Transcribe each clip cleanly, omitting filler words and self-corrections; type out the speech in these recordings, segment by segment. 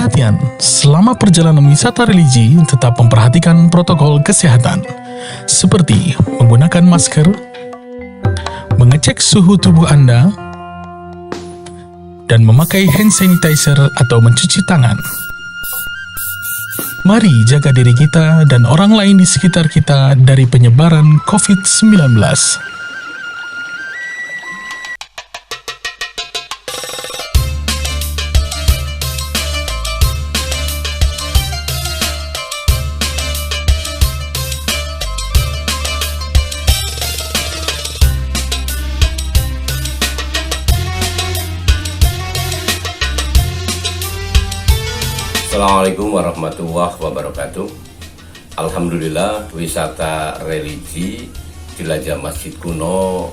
Perhatian, selama perjalanan wisata religi tetap memperhatikan protokol kesehatan, seperti menggunakan masker, mengecek suhu tubuh Anda, dan memakai hand sanitizer atau mencuci tangan. Mari jaga diri kita dan orang lain di sekitar kita dari penyebaran COVID-19. Assalamualaikum warahmatullahi wabarakatuh. Alhamdulillah, wisata religi jelajah Masjid Kuno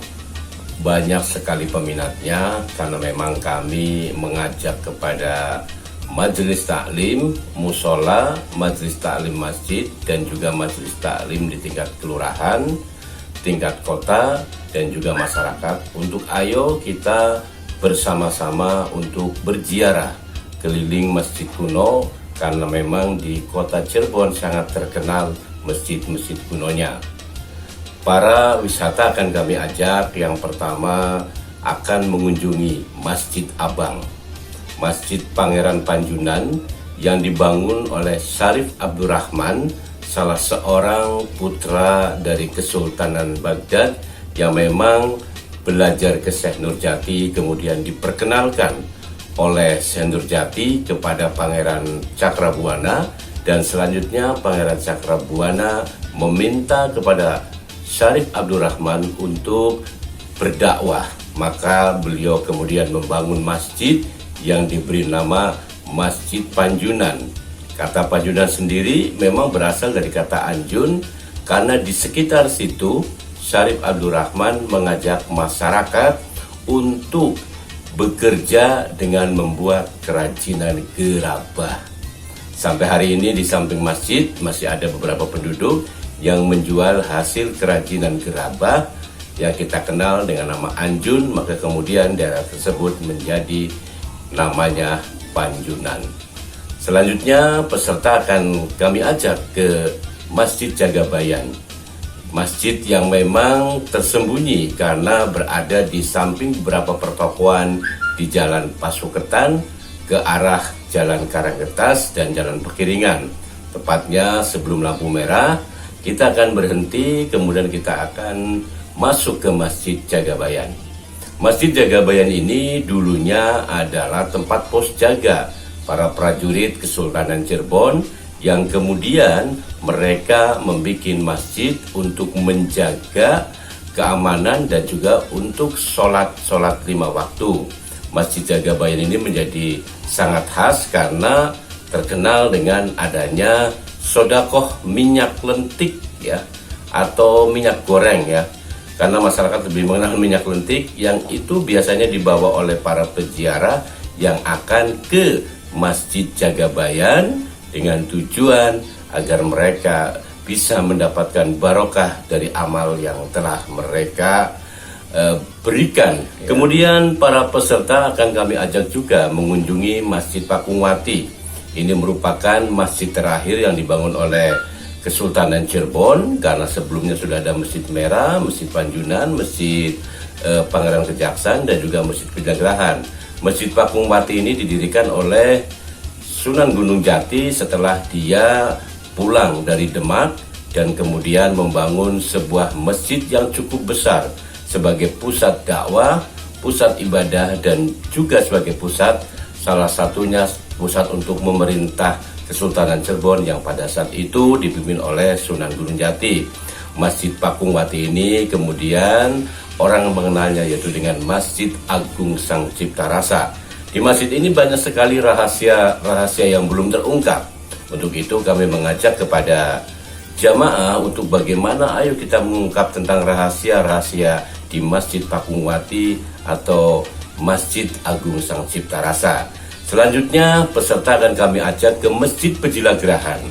banyak sekali peminatnya, karena memang kami mengajak kepada majelis taklim, musola, majelis taklim masjid, dan juga majelis taklim di tingkat kelurahan, tingkat kota, dan juga masyarakat untuk ayo kita bersama-sama untuk berziarah keliling Masjid Kuno, karena memang di kota Cirebon sangat terkenal masjid-masjid kunonya. Para wisata akan kami ajak, yang pertama akan mengunjungi Masjid Abang, Masjid Pangeran Panjunan yang dibangun oleh Syarif Abdurrahman, salah seorang putra dari Kesultanan Baghdad yang memang belajar ke Syekh Nurjati, kemudian diperkenalkan oleh Syekh Nurjati kepada Pangeran Cakrabuana, dan selanjutnya Pangeran Cakrabuana meminta kepada Syarif Abdurrahman untuk berdakwah. Maka beliau kemudian membangun masjid yang diberi nama Masjid Panjunan. Kata Panjunan sendiri memang berasal dari kata Anjun, karena di sekitar situ Syarif Abdurrahman mengajak masyarakat untuk bekerja dengan membuat kerajinan gerabah. Sampai hari ini di samping masjid masih ada beberapa penduduk yang menjual hasil kerajinan gerabah yang kita kenal dengan nama Anjun, maka kemudian daerah tersebut menjadi namanya Panjunan. Selanjutnya peserta akan kami ajak ke Masjid Jagabayan. Masjid yang memang tersembunyi karena berada di samping beberapa pertokoan di Jalan Pasuketan ke arah Jalan Karanggetas dan Jalan Pekiringan. Tepatnya sebelum lampu merah, kita akan berhenti, kemudian kita akan masuk ke Masjid Jagabayan. Masjid Jagabayan ini dulunya adalah tempat pos jaga para prajurit Kesultanan Cirebon, yang kemudian mereka membuat masjid untuk menjaga keamanan dan juga untuk sholat 5 waktu. Masjid Jagabayan ini menjadi sangat khas karena terkenal dengan adanya sodakoh minyak lentik ya, atau minyak goreng ya, karena masyarakat lebih mengenal minyak lentik yang itu biasanya dibawa oleh para peziarah yang akan ke Masjid Jagabayan dengan tujuan agar mereka bisa mendapatkan barokah dari amal yang telah mereka berikan. Ya. Kemudian para peserta akan kami ajak juga mengunjungi Masjid Pakungwati. Ini merupakan masjid terakhir yang dibangun oleh Kesultanan Cirebon, karena sebelumnya sudah ada Masjid Merah, Masjid Panjunan, Masjid Pangeran Kejaksan, dan juga Masjid Pejagrahan. Masjid Pakungwati ini didirikan oleh Sunan Gunung Jati setelah dia pulang dari Demak dan kemudian membangun sebuah masjid yang cukup besar sebagai pusat dakwah, pusat ibadah, dan juga sebagai pusat, salah satunya pusat untuk memerintah Kesultanan Cirebon yang pada saat itu dipimpin oleh Sunan Gunung Jati. Masjid Pakungwati ini kemudian orang mengenalnya yaitu dengan Masjid Agung Sang Cipta Rasa. Di masjid ini banyak sekali rahasia yang belum terungkap. Untuk itu kami mengajak kepada jamaah untuk bagaimana ayo kita mengungkap tentang rahasia-rahasia di Masjid Pakungwati atau Masjid Agung Sang Cipta Rasa. Selanjutnya peserta akan kami ajak ke Masjid Pejilagrahan.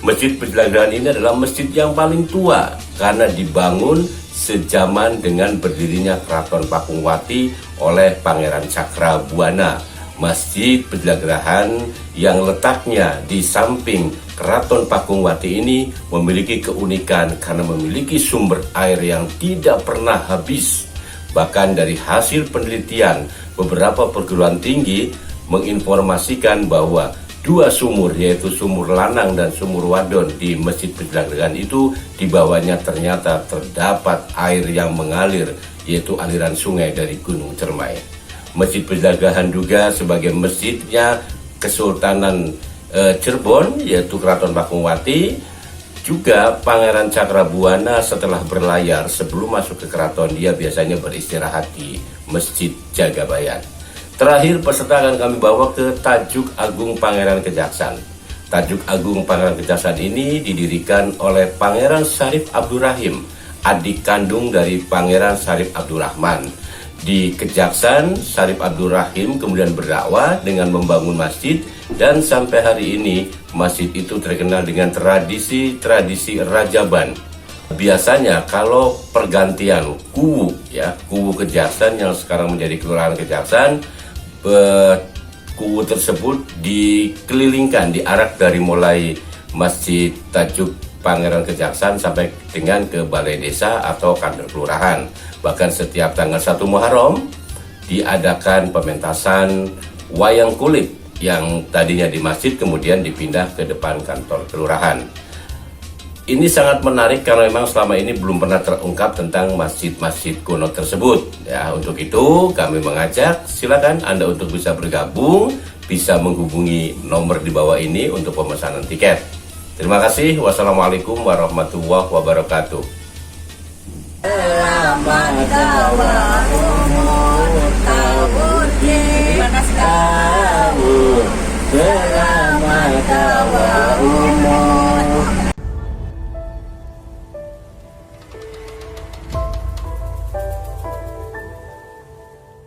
Masjid Pejilagrahan ini adalah masjid yang paling tua karena dibangun sejaman dengan berdirinya Keraton Pakungwati oleh Pangeran Cakrabuana. Masjid Pejagrahan yang letaknya di samping Keraton Pakungwati ini memiliki keunikan karena memiliki sumber air yang tidak pernah habis. Bahkan dari hasil penelitian beberapa perguruan tinggi menginformasikan bahwa dua sumur, yaitu sumur lanang dan sumur wadon di Masjid Pejagrahan itu, di bawahnya ternyata terdapat air yang mengalir, yaitu aliran sungai dari Gunung Cermai. Masjid Pejagrahan juga sebagai masjidnya Kesultanan Cirebon, yaitu Keraton Pakungwati. Juga Pangeran Cakrabuana setelah berlayar sebelum masuk ke keraton, dia biasanya beristirahat di Masjid Jagabayan. Terakhir, peserta akan kami bawa ke Tajuk Agung Pangeran Kejaksan. Tajuk Agung Pangeran Kejaksan ini didirikan oleh Pangeran Syarif Abdurrahim, adik kandung dari Pangeran Syarif Abdurrahman. Di Kejaksan, Syarif Abdurrahim kemudian berdakwah dengan membangun masjid, dan sampai hari ini masjid itu terkenal dengan tradisi rajaban. Biasanya kalau pergantian kuwu, kuwu Kejaksan yang sekarang menjadi Kelurahan Kejaksan, kuwu tersebut dikelilingkan, diarak dari mulai Masjid Tajuk Pangeran Kejaksan sampai dengan ke Balai Desa atau kantor kelurahan. Bahkan setiap tanggal 1 Muharram diadakan pementasan wayang kulit yang tadinya di masjid kemudian dipindah ke depan kantor kelurahan. Ini sangat menarik karena memang selama ini belum pernah terungkap tentang masjid-masjid kuno tersebut. Ya, untuk itu kami mengajak silakan Anda untuk bisa bergabung, bisa menghubungi nomor di bawah ini untuk pemesanan tiket. Terima kasih. Wassalamualaikum warahmatullahi wabarakatuh.